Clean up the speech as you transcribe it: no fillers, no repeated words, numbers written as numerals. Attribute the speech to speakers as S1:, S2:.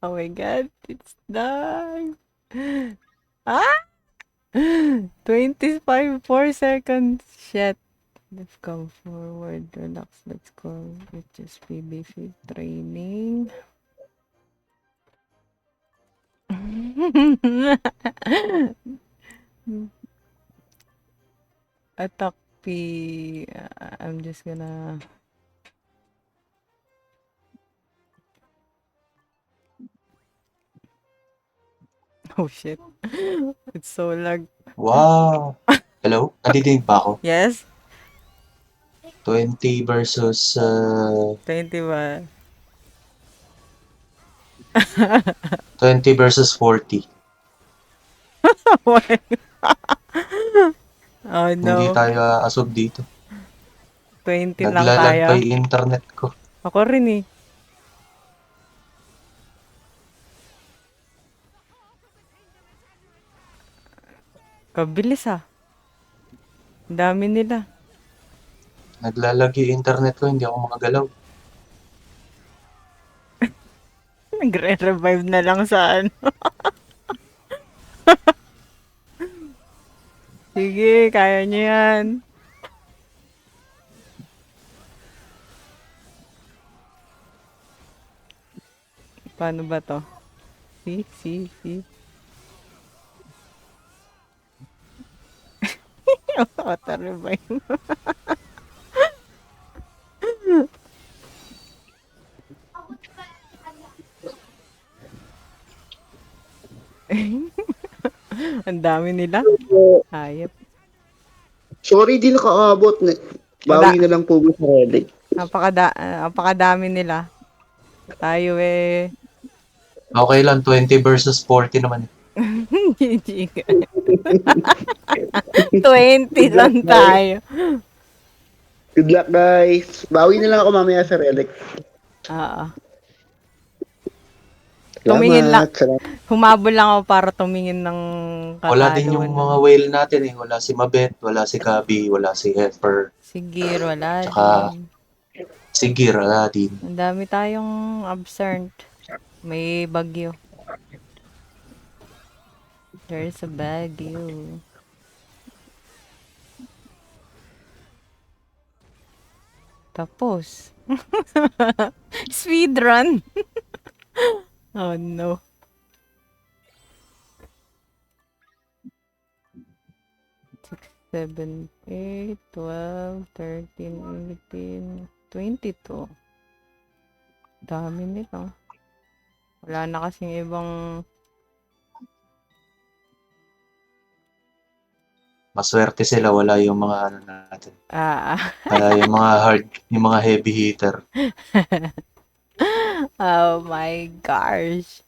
S1: Oh my god, it's done. Ah! 25 4 seconds. Shit. Let's come forward. Relax. Let's go. It's just PBC training. Attack P. I'm just gonna. Oh shit. It's so lag.
S2: Wow! Hello? Nadidinig ba ako?
S1: Yes?
S2: 20 versus
S1: 20 ba?
S2: 20 versus 40.
S1: Oh
S2: Hindi
S1: no.
S2: tayo aasog dito.
S1: 20 lang
S2: Naglalag pa
S1: tayo.
S2: yung internet ko.
S1: Ako rin eh. Kabilis ah. Ang dami nila.
S2: Naglalag yung internet ko, hindi ako makagalaw.
S1: Nagre-revive na lang sa ano. Sige, kaya niyo yan. Paano ba to? See. Auto-revive. Ang dami nila. Hayop.
S3: Sorry, di nakaabot.
S1: Wala.
S3: Bawi na lang po sa relic.
S1: Napakadami nila. Tayo eh.
S2: Okay lang, 20 versus 40 naman.
S1: GG ka. 20
S3: Good luck,
S1: lang
S3: guys.
S1: tayo.
S3: Good luck, guys. Bawi na lang ako mamaya sa relic.
S1: Oo. Tumingin lang.
S3: Salamat. Salamat.
S1: Humabol lang ako para tumingin ng
S2: Wala din yung
S1: katalunan.
S2: mga whale natin eh. Wala si Mabet, wala si Gabi, wala si Heifer,
S1: Sige, wala
S2: tsaka
S1: din.
S2: si Gir, wala din.
S1: Ang dami tayong absent. May bagyo. There's a bagyo. Tapos. Speedrun. Oh no. 7, 8, 12, 13, 18, 22. Dami nito. Wala na kasing ibang
S2: Maswerte sila, wala yung mga ano natin.
S1: ah
S2: Wala yung mga hard, yung mga heavy hitter.
S1: oh my gosh.